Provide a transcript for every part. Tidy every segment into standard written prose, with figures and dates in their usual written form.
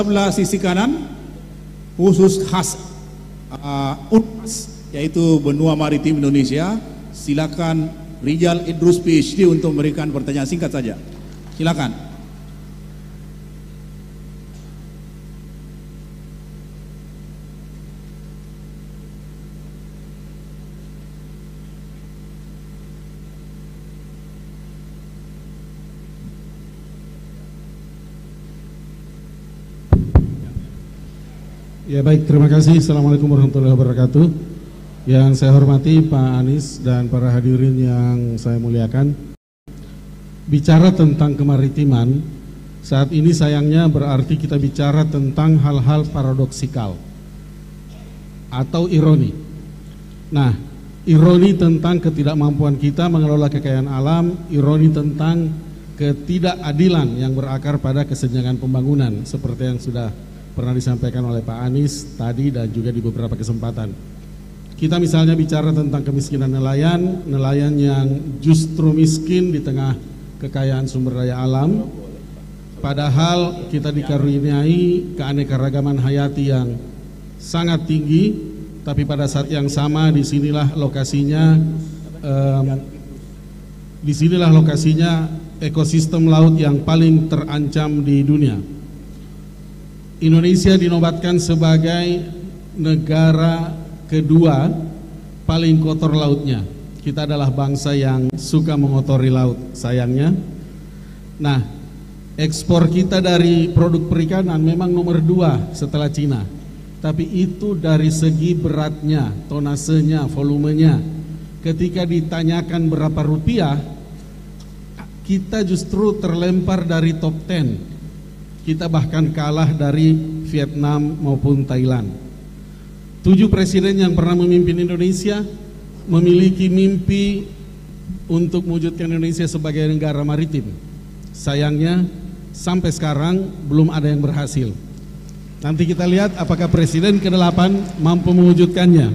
sebelah sisi kanan khusus khas UNHAS, yaitu Benua Maritim Indonesia. Silakan Rijal Idrus PhD untuk memberikan pertanyaan singkat saja. Silakan. Ya baik, terima kasih. Assalamualaikum warahmatullahi wabarakatuh. Yang saya hormati Pak Anies dan para hadirin yang saya muliakan. Bicara tentang kemaritiman, saat ini sayangnya berarti kita bicara tentang hal-hal paradoksikal atau ironi. Nah, ironi tentang ketidakmampuan kita mengelola kekayaan alam, ironi tentang ketidakadilan yang berakar pada kesenjangan pembangunan seperti yang sudah pernah disampaikan oleh Pak Anies tadi dan juga di beberapa kesempatan. Kita misalnya bicara tentang kemiskinan nelayan yang justru miskin di tengah kekayaan sumber daya alam, padahal kita dikaruniai keanekaragaman hayati yang sangat tinggi, tapi pada saat yang sama disinilah lokasinya ekosistem laut yang paling terancam di dunia. Indonesia dinobatkan sebagai negara kedua paling kotor lautnya. Kita adalah bangsa yang suka mengotori laut, sayangnya. Nah, ekspor kita dari produk perikanan memang nomor 2 setelah Cina. Tapi itu dari segi beratnya, tonasenya, volumenya. Ketika ditanyakan berapa rupiah, kita justru terlempar dari top 10. Kita bahkan kalah dari Vietnam maupun Thailand. 7 presiden yang pernah memimpin Indonesia memiliki mimpi untuk mewujudkan Indonesia sebagai negara maritim. Sayangnya sampai sekarang belum ada yang berhasil. Nanti kita lihat apakah presiden ke-8 mampu mewujudkannya.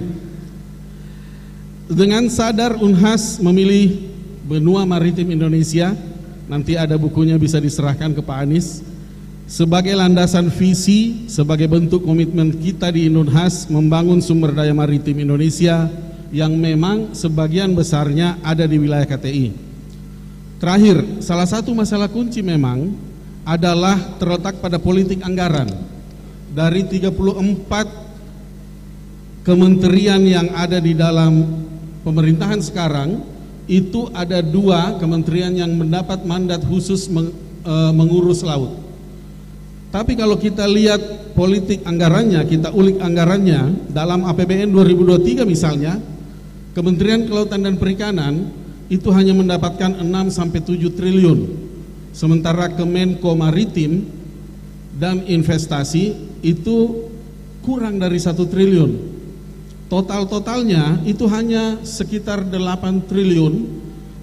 Dengan sadar UNHAS memilih benua maritim Indonesia, nanti ada bukunya bisa diserahkan ke Pak Anies, sebagai landasan visi, sebagai bentuk komitmen kita di UNHAS membangun sumber daya maritim Indonesia yang memang sebagian besarnya ada di wilayah KTI. Terakhir, salah satu masalah kunci memang adalah terletak pada politik anggaran. Dari 34 kementerian yang ada di dalam pemerintahan sekarang, itu ada 2 kementerian yang mendapat mandat khusus mengurus laut. Tapi kalau kita lihat politik anggarannya, kita ulik anggarannya dalam APBN 2023 misalnya, Kementerian Kelautan dan Perikanan itu hanya mendapatkan 6-7 triliun. Sementara Kemenko Maritim dan Investasi itu kurang dari 1 triliun. Totalnya itu hanya sekitar 8 triliun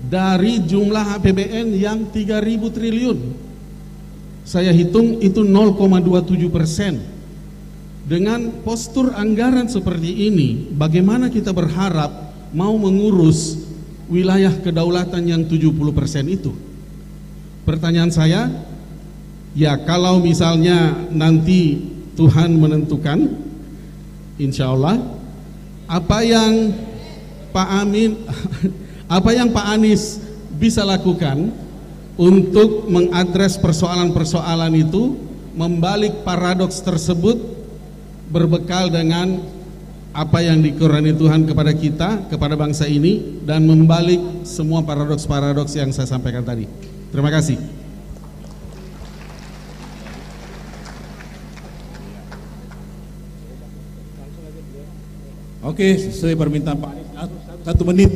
dari jumlah APBN yang 3.000 triliun. Saya hitung itu 0,27%. Dengan postur anggaran seperti ini, bagaimana kita berharap mau mengurus wilayah kedaulatan yang 70% itu? Pertanyaan saya, ya kalau misalnya nanti Tuhan menentukan, insya Allah, apa yang Pak Anies bisa lakukan untuk mengadres persoalan-persoalan itu, membalik paradoks tersebut berbekal dengan apa yang dikurani Tuhan kepada kita, kepada bangsa ini, dan membalik semua paradoks-paradoks yang saya sampaikan tadi. Terima kasih. Oke, sesuai permintaan Pak Anies, 1 menit.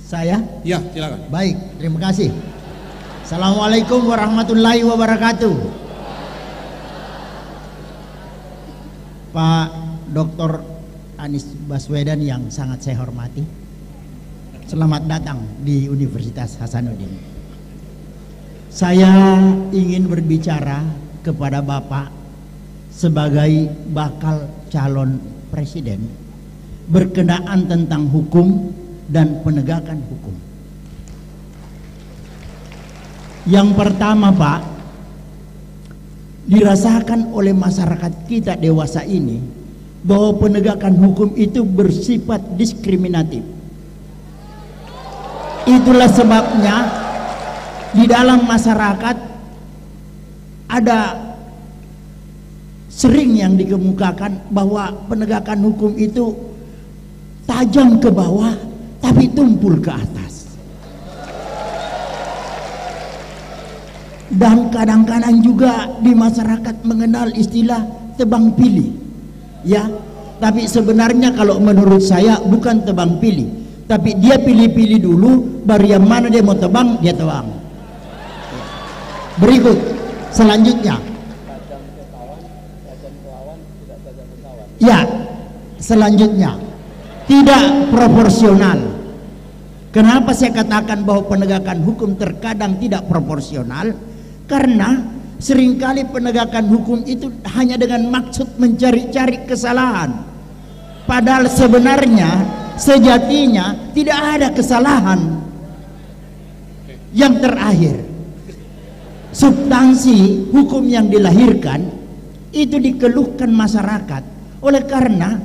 Saya? Ya, silakan. Baik, terima kasih. Assalamualaikum warahmatullahi wabarakatuh. Pak Dr. Anies Baswedan yang sangat saya hormati, selamat datang di Universitas Hasanuddin. Saya ingin berbicara kepada Bapak sebagai bakal calon presiden berkenaan tentang hukum dan penegakan hukum. Yang pertama, Pak, dirasakan oleh masyarakat kita dewasa ini bahwa penegakan hukum itu bersifat diskriminatif. Itulah sebabnya di dalam masyarakat ada sering yang dikemukakan bahwa penegakan hukum itu tajam ke bawah tapi tumpul ke atas. Dan kadang-kadang juga di masyarakat mengenal istilah tebang pilih, ya. Tapi sebenarnya kalau menurut saya bukan tebang pilih, tapi dia pilih-pilih dulu, baru yang mana dia mau tebang, dia tebang. Berikut selanjutnya. Ya, selanjutnya tidak proporsional. Kenapa saya katakan bahwa penegakan hukum terkadang tidak proporsional? Karena seringkali penegakan hukum itu hanya dengan maksud mencari-cari kesalahan, padahal sebenarnya sejatinya tidak ada kesalahan. Yang terakhir, substansi hukum yang dilahirkan itu dikeluhkan masyarakat oleh karena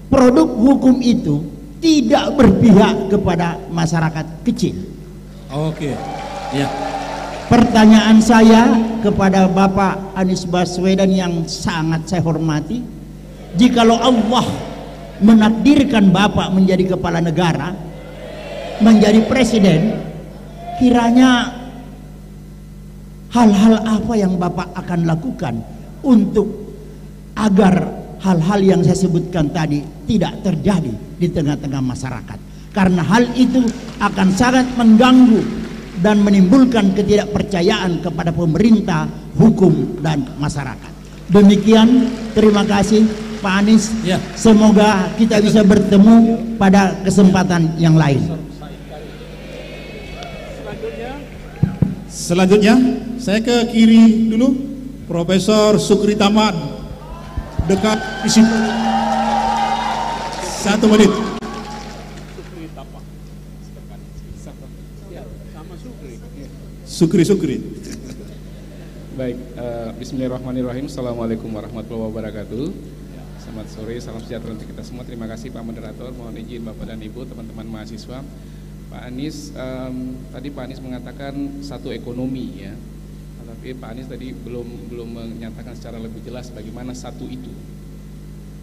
produk hukum itu tidak berpihak kepada masyarakat kecil. Oke, ya. Pertanyaan saya kepada Bapak Anies Baswedan yang sangat saya hormati, jikalau Allah menakdirkan Bapak menjadi kepala negara, menjadi presiden, kiranya hal-hal apa yang Bapak akan lakukan untuk agar hal-hal yang saya sebutkan tadi tidak terjadi di tengah-tengah masyarakat, karena hal itu akan sangat mengganggu dan menimbulkan ketidakpercayaan kepada pemerintah, hukum, dan masyarakat. Demikian, terima kasih Pak Anies. Ya. Semoga kita bisa bertemu pada kesempatan yang lain. Selanjutnya, saya ke kiri dulu, Profesor Sukri Tamad, dekat di situ. 1 menit. Sukri. Baik, bismillahirrahmanirrahim. Assalamualaikum warahmatullahi wabarakatuh. Selamat sore, salam sejahtera untuk kita semua. Terima kasih Pak Moderator. Mohon izin Bapak dan Ibu, teman-teman mahasiswa. Pak Anies, tadi Pak Anies mengatakan satu ekonomi, ya. Tapi Pak Anies tadi belum menyatakan secara lebih jelas bagaimana satu itu.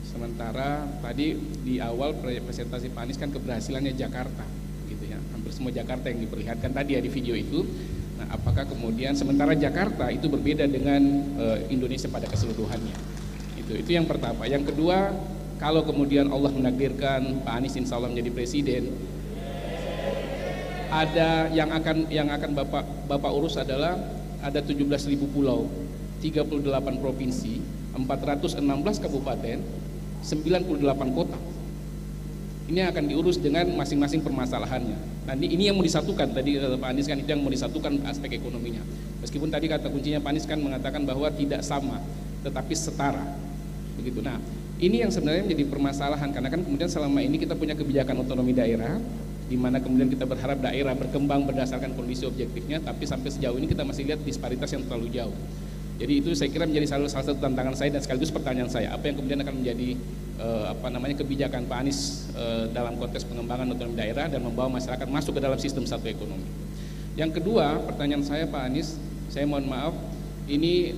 Sementara tadi di awal presentasi Pak Anies kan keberhasilannya Jakarta, gitu ya. Hampir semua Jakarta yang diperlihatkan tadi ya di video itu. Nah, apakah kemudian sementara Jakarta itu berbeda dengan Indonesia pada keseluruhannya? Itu yang pertama. Yang kedua, kalau kemudian Allah menakdirkan Pak Anies insya Allah menjadi presiden, ada yang akan Bapak urus adalah ada 17.000 pulau, 38 provinsi, 416 kabupaten, 98 kota. Ini akan diurus dengan masing-masing permasalahannya. Nah, ini yang mau disatukan tadi Pak Anies kan, itu yang mau disatukan aspek ekonominya. Meskipun tadi kata kuncinya Pak Anies kan mengatakan bahwa tidak sama, tetapi setara. Begitu. Nah, ini yang sebenarnya menjadi permasalahan karena kan kemudian selama ini kita punya kebijakan otonomi daerah, di mana kemudian kita berharap daerah berkembang berdasarkan kondisi objektifnya, tapi sampai sejauh ini kita masih lihat disparitas yang terlalu jauh. Jadi itu saya kira menjadi salah satu tantangan saya dan sekaligus pertanyaan saya, apa yang kemudian akan menjadi kebijakan Pak Anies dalam konteks pengembangan otonomi daerah dan membawa masyarakat masuk ke dalam sistem satu ekonomi. Yang kedua, pertanyaan saya Pak Anies, saya mohon maaf, ini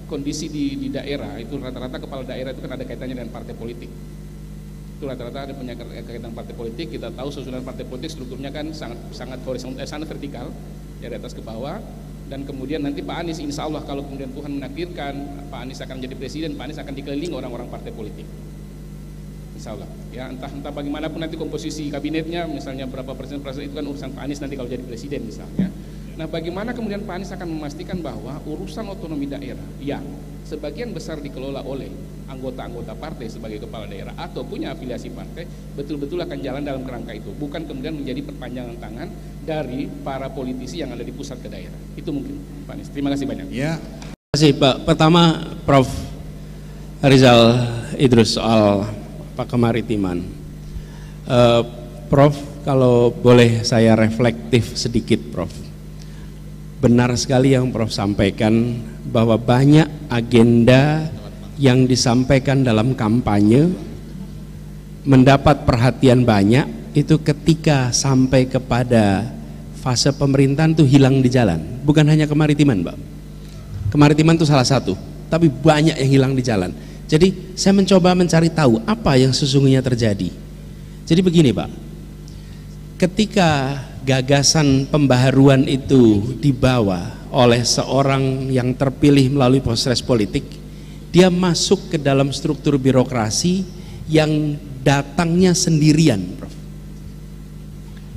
kondisi di daerah itu rata-rata kepala daerah itu kan ada kaitannya dengan partai politik. Itu rata-rata ada kaitan partai politik. Kita tahu susunan partai politik strukturnya kan sangat horizontal, sangat vertikal dari atas ke bawah. Dan kemudian nanti Pak Anies insya Allah kalau kemudian Tuhan menakdirkan Pak Anies akan menjadi presiden, Pak Anies akan dikelilingi orang-orang partai politik, insya Allah. Ya entah bagaimanapun nanti komposisi kabinetnya, misalnya berapa persen itu kan urusan Pak Anies nanti kalau jadi presiden misalnya. Nah, bagaimana kemudian Pak Anies akan memastikan bahwa urusan otonomi daerah yang sebagian besar dikelola oleh anggota-anggota partai sebagai kepala daerah atau punya afiliasi partai betul-betul akan jalan dalam kerangka itu, bukan kemudian menjadi perpanjangan tangan dari para politisi yang ada di pusat ke daerah. Itu mungkin Pak Anies. Terima kasih banyak. Ya. Terima kasih Pak. Pertama Prof. Rizal Idrus soal kemaritiman. Prof, kalau boleh saya reflektif sedikit Prof. benar sekali yang Prof sampaikan bahwa banyak agenda yang disampaikan dalam kampanye mendapat perhatian banyak, itu ketika sampai kepada fase pemerintahan tuh hilang di jalan. Bukan hanya kemaritiman, Mbak. Kemaritiman itu salah satu, tapi banyak yang hilang di jalan. Jadi saya mencoba mencari tahu apa yang sesungguhnya terjadi. Jadi begini, Pak, ketika gagasan pembaharuan itu dibawa oleh seorang yang terpilih melalui proses politik, dia masuk ke dalam struktur birokrasi yang datangnya sendirian, Prof.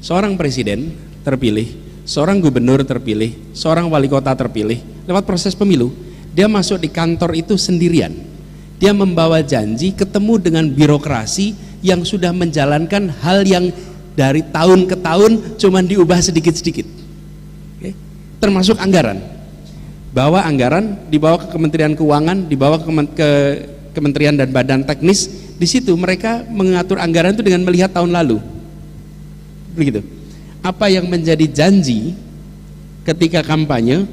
Seorang presiden terpilih, seorang gubernur terpilih, seorang wali kota terpilih lewat proses pemilu, dia masuk di kantor itu sendirian. Dia membawa janji, ketemu dengan birokrasi yang sudah menjalankan hal yang dari tahun ke tahun cuman diubah sedikit-sedikit. Oke? Termasuk anggaran. Bawa anggaran, dibawa ke Kementerian Keuangan, dibawa ke Kementerian dan Badan Teknis. Di situ mereka mengatur anggaran itu dengan melihat tahun lalu. Begitu. Apa yang menjadi janji ketika kampanye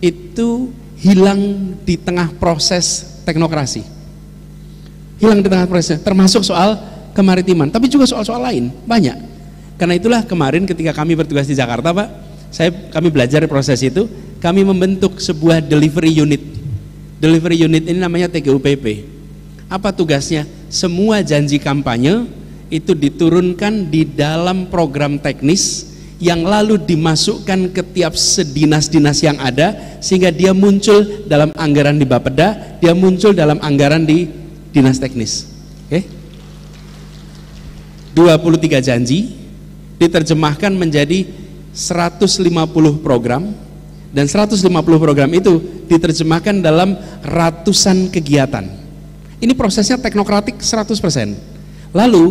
itu hilang di tengah proses teknokrasi. Hilang di tengah proses, termasuk soal kemaritiman, tapi juga soal-soal lain, banyak. Karena itulah kemarin ketika kami bertugas di Jakarta, Pak, kami belajar proses itu, kami membentuk sebuah delivery unit. Delivery unit ini namanya TGUPP. Apa tugasnya? Semua janji kampanye itu diturunkan di dalam program teknis yang lalu dimasukkan ke tiap sedinas-dinas yang ada, sehingga dia muncul dalam anggaran di Bapeda, dia muncul dalam anggaran di dinas teknis. Oke? 23 janji diterjemahkan menjadi 150 program, dan 150 program itu diterjemahkan dalam ratusan kegiatan. Ini prosesnya teknokratik 100%. Lalu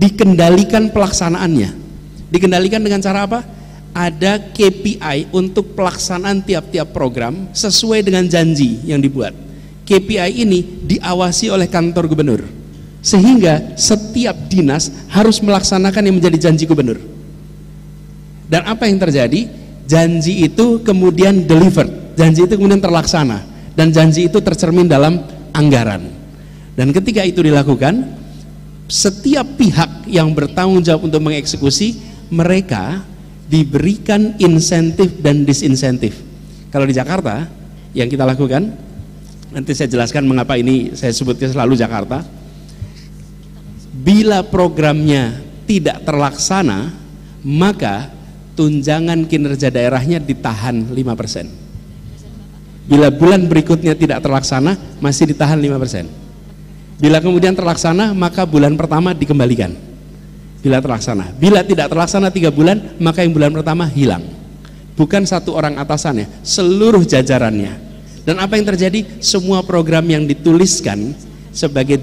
dikendalikan pelaksanaannya. Dikendalikan dengan cara apa? Ada KPI untuk pelaksanaan tiap-tiap program sesuai dengan janji yang dibuat. KPI ini diawasi oleh kantor gubernur, sehingga setiap dinas harus melaksanakan yang menjadi janji gubernur. Dan apa yang terjadi? Janji itu kemudian delivered, janji itu kemudian terlaksana, dan janji itu tercermin dalam anggaran. Dan ketika itu dilakukan, setiap pihak yang bertanggung jawab untuk mengeksekusi, mereka diberikan insentif dan disinsentif. Kalau di Jakarta yang kita lakukan, nanti saya jelaskan mengapa ini saya sebutnya selalu Jakarta. Bila programnya tidak terlaksana, maka tunjangan kinerja daerahnya ditahan 5%. Bila bulan berikutnya tidak terlaksana, masih ditahan 5%. Bila kemudian terlaksana, maka bulan pertama dikembalikan. Bila terlaksana. Bila tidak terlaksana 3 bulan, maka yang bulan pertama hilang. Bukan satu orang atasannya, seluruh jajarannya. Dan apa yang terjadi? Semua program yang dituliskan sebagai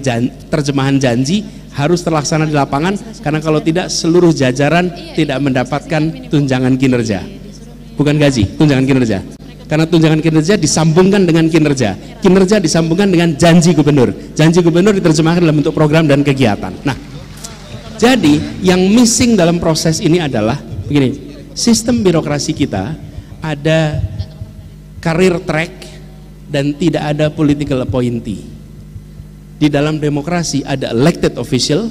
terjemahan janji harus terlaksana di lapangan, karena kalau tidak seluruh jajaran tidak mendapatkan tunjangan kinerja. Bukan gaji, tunjangan kinerja. Karena tunjangan kinerja disambungkan dengan kinerja. Kinerja disambungkan dengan janji gubernur. Janji gubernur diterjemahkan dalam bentuk program dan kegiatan. Nah, jadi yang missing dalam proses ini adalah begini, sistem birokrasi kita ada career track dan tidak ada political appointee. Di dalam demokrasi ada elected official,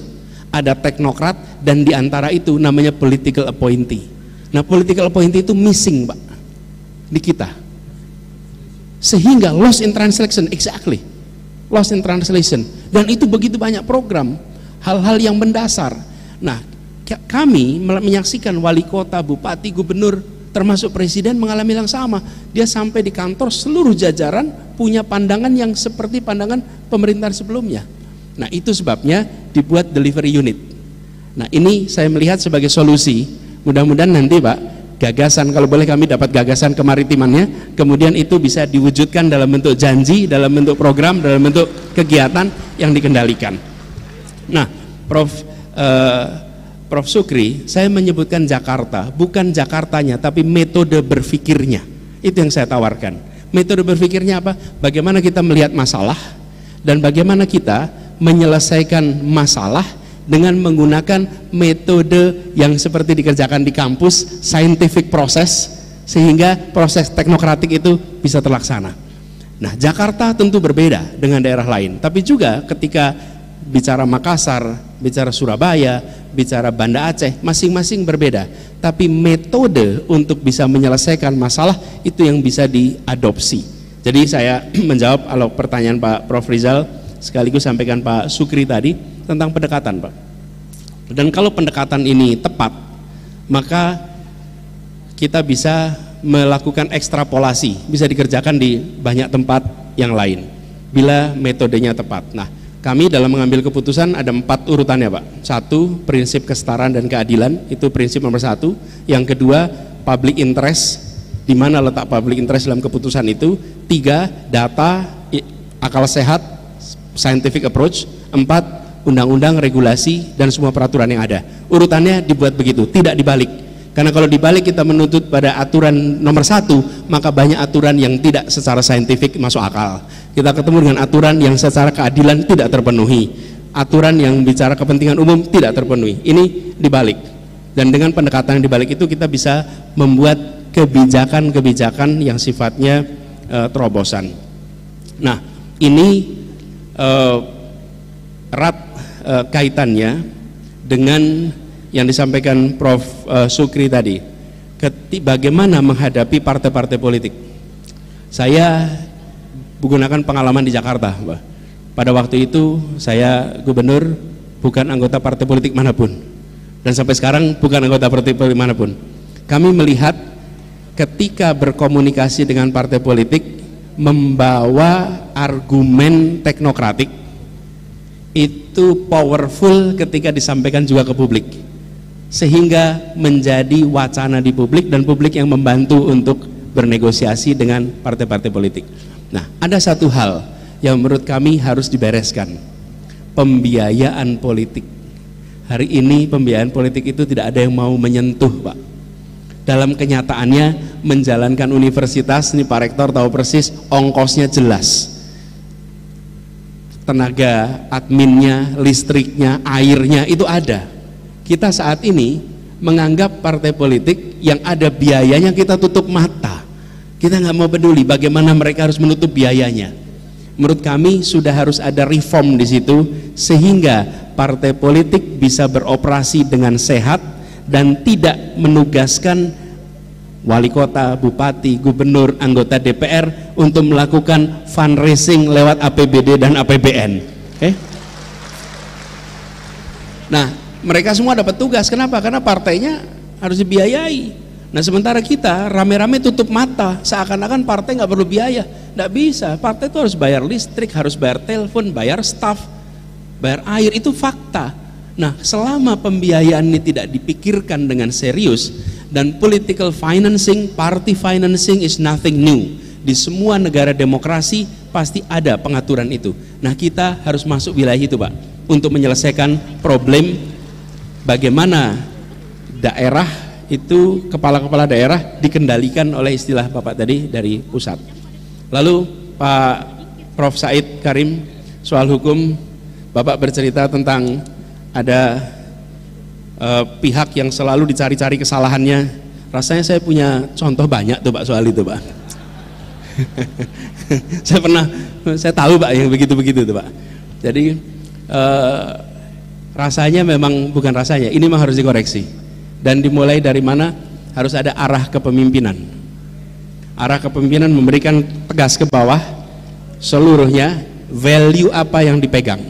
ada teknokrat, dan di antara itu namanya political appointee. Nah, political appointee itu missing, Pak, di kita. Sehingga lost in translation, exactly. Lost in translation. Dan itu begitu banyak program, hal-hal yang mendasar. Nah, kami menyaksikan wali kota, bupati, gubernur, termasuk presiden mengalami yang sama. Dia sampai di kantor, seluruh jajaran punya pandangan yang seperti pandangan pemerintahan sebelumnya. Nah, itu sebabnya dibuat delivery unit. Nah, ini saya melihat sebagai solusi. Mudah-mudahan nanti, Pak, gagasan, kalau boleh kami dapat gagasan kemaritimannya, kemudian itu bisa diwujudkan dalam bentuk janji, dalam bentuk program, dalam bentuk kegiatan yang dikendalikan. Nah, Prof Sukri, saya menyebutkan Jakarta, bukan Jakartanya, tapi metode berpikirnya. Itu yang saya tawarkan. Metode berpikirnya apa? Bagaimana kita melihat masalah, dan bagaimana kita menyelesaikan masalah dengan menggunakan metode yang seperti dikerjakan di kampus, scientific process, sehingga proses teknokratik itu bisa terlaksana. Nah, Jakarta tentu berbeda dengan daerah lain, tapi juga ketika bicara Makassar, bicara Surabaya, bicara Banda Aceh, masing-masing berbeda, tapi metode untuk bisa menyelesaikan masalah itu yang bisa diadopsi. Jadi saya menjawab kalau pertanyaan Pak Prof. Rizal, sekaligus sampaikan Pak Sukri tadi tentang pendekatan, Pak. Dan kalau pendekatan ini tepat, maka kita bisa melakukan ekstrapolasi, bisa dikerjakan di banyak tempat yang lain bila metodenya tepat. Nah, kami dalam mengambil keputusan ada 4 urutannya, Pak. 1, prinsip kesetaraan dan keadilan, itu prinsip nomor 1. Yang kedua, public interest, di mana letak public interest dalam keputusan itu. 3, data, akal sehat, scientific approach. 4, undang-undang, regulasi, dan semua peraturan yang ada. Urutannya dibuat begitu, tidak dibalik. Karena kalau dibalik kita menuntut pada aturan nomor 1, maka banyak aturan yang tidak secara saintifik masuk akal. Kita ketemu dengan aturan yang secara keadilan tidak terpenuhi, aturan yang bicara kepentingan umum tidak terpenuhi. Ini dibalik, dan dengan pendekatan yang dibalik itu kita bisa membuat kebijakan-kebijakan yang sifatnya terobosan. Nah, ini erat kaitannya dengan yang disampaikan Prof. Sukri tadi, bagaimana menghadapi partai-partai politik. Saya menggunakan pengalaman di Jakarta, Pak. Pada waktu itu saya gubernur, bukan anggota partai politik manapun, dan sampai sekarang bukan anggota partai politik manapun. Kami melihat ketika berkomunikasi dengan partai politik, membawa argumen teknokratik itu powerful ketika disampaikan juga ke publik, sehingga menjadi wacana di publik dan publik yang membantu untuk bernegosiasi dengan partai-partai politik. Nah, ada satu hal yang menurut kami harus dibereskan, pembiayaan politik. Hari ini pembiayaan politik itu tidak ada yang mau menyentuh, Pak. Dalam kenyataannya menjalankan universitas, ini Pak Rektor tahu persis, ongkosnya jelas, tenaga adminnya, listriknya, airnya itu ada. Kita saat ini menganggap partai politik yang ada biayanya kita tutup mata, kita nggak mau peduli bagaimana mereka harus menutup biayanya. Menurut kami sudah harus ada reform di situ, sehingga partai politik bisa beroperasi dengan sehat dan tidak menugaskan wali kota, bupati, gubernur, anggota DPR untuk melakukan fundraising lewat APBD dan APBN. Nah, mereka semua dapat tugas. Kenapa? Karena partainya harus dibiayai. Nah, sementara kita rame-rame tutup mata, seakan-akan partai nggak perlu biaya. Nggak bisa. Partai itu harus bayar listrik, harus bayar telepon, bayar staff, bayar air. Itu fakta. Nah, selama pembiayaan ini tidak dipikirkan dengan serius, dan political financing, party financing is nothing new. Di semua negara demokrasi pasti ada pengaturan itu. Nah, kita harus masuk wilayah itu, Pak, untuk menyelesaikan problem bagaimana daerah itu, kepala-kepala daerah dikendalikan oleh istilah Bapak tadi dari pusat. Lalu Pak Prof. Said Karim, soal hukum, Bapak bercerita tentang ada pihak yang selalu dicari-cari kesalahannya. Rasanya saya punya contoh banyak tuh, Pak, soal itu, Pak. saya tahu, Pak, yang begitu-begitu tuh, Pak. Jadi rasanya memang bukan rasanya, ini memang harus dikoreksi. Dan dimulai dari mana? Harus ada arah kepemimpinan. Arah kepemimpinan memberikan tegas ke bawah seluruhnya, value apa yang dipegang.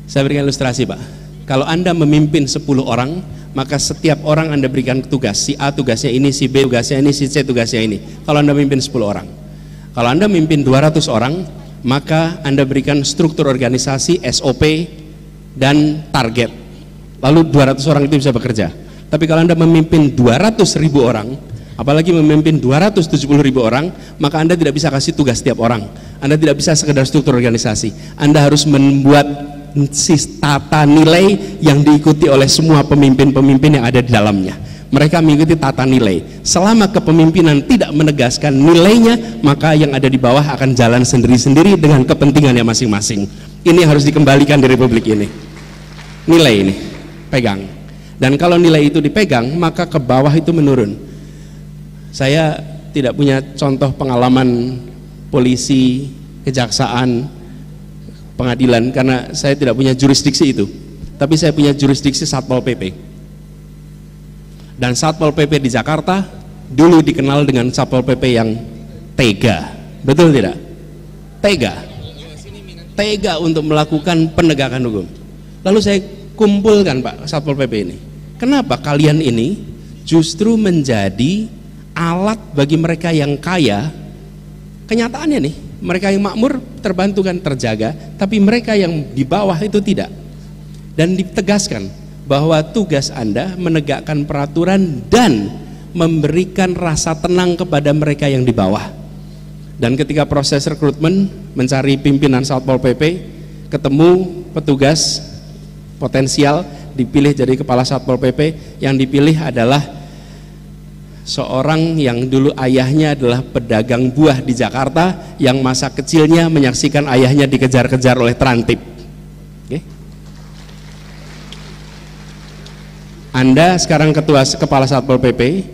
Saya berikan ilustrasi, Pak. Kalau Anda memimpin 10 orang, maka setiap orang Anda berikan tugas. Si A tugasnya ini, si B tugasnya ini, si C tugasnya ini. Kalau Anda memimpin 10 orang. Kalau Anda memimpin 200 orang, maka Anda berikan struktur organisasi, SOP, dan target. Lalu 200 orang itu bisa bekerja. Tapi kalau Anda memimpin 200.000 orang, apalagi memimpin 270.000 orang, maka Anda tidak bisa kasih tugas setiap orang. Anda tidak bisa sekedar struktur organisasi. Anda harus membuat tata nilai yang diikuti oleh semua pemimpin-pemimpin yang ada di dalamnya. Mereka mengikuti tata nilai. Selama kepemimpinan tidak menegaskan nilainya, maka yang ada di bawah akan jalan sendiri-sendiri dengan kepentingannya masing-masing. Ini harus dikembalikan di Republik ini. Nilai ini pegang. Dan kalau nilai itu dipegang, maka ke bawah itu menurun. Saya tidak punya contoh pengalaman polisi, kejaksaan, pengadilan, karena saya tidak punya jurisdiksi itu. Tapi saya punya jurisdiksi Satpol PP. Dan Satpol PP di Jakarta dulu dikenal dengan Satpol PP yang tega. Betul tidak? Tega untuk melakukan penegakan hukum. Lalu saya kumpulkan Pak Satpol PP ini. Kenapa kalian ini justru menjadi alat bagi mereka yang kaya? Kenyataannya nih, mereka yang makmur terbantukan, terjaga, tapi mereka yang di bawah itu tidak. Dan ditegaskan bahwa tugas Anda menegakkan peraturan dan memberikan rasa tenang kepada mereka yang di bawah. Dan ketika proses rekrutmen mencari pimpinan Satpol PP, ketemu petugas potensial, dipilih jadi kepala Satpol PP, yang dipilih adalah seorang yang dulu ayahnya adalah pedagang buah di Jakarta, yang masa kecilnya menyaksikan ayahnya dikejar-kejar oleh terantip. Oke. Anda sekarang kepala Satpol PP,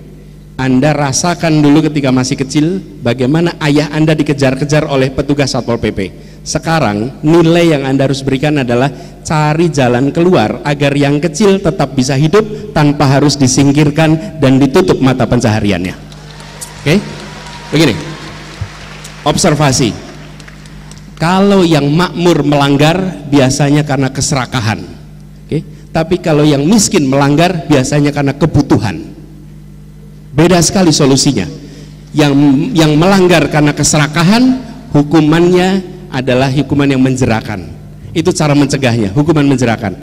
Anda rasakan dulu ketika masih kecil bagaimana ayah Anda dikejar-kejar oleh petugas Satpol PP. Sekarang nilai yang Anda harus berikan adalah cari jalan keluar agar yang kecil tetap bisa hidup tanpa harus disingkirkan dan ditutup mata pencahariannya. Oke? Begini, observasi, kalau yang makmur melanggar biasanya karena keserakahan. Oke? Tapi kalau yang miskin melanggar biasanya karena kebutuhan. Beda sekali solusinya. Yang melanggar karena keserakahan, hukumannya adalah hukuman yang menjerakan. Itu cara mencegahnya, hukuman menjerakan.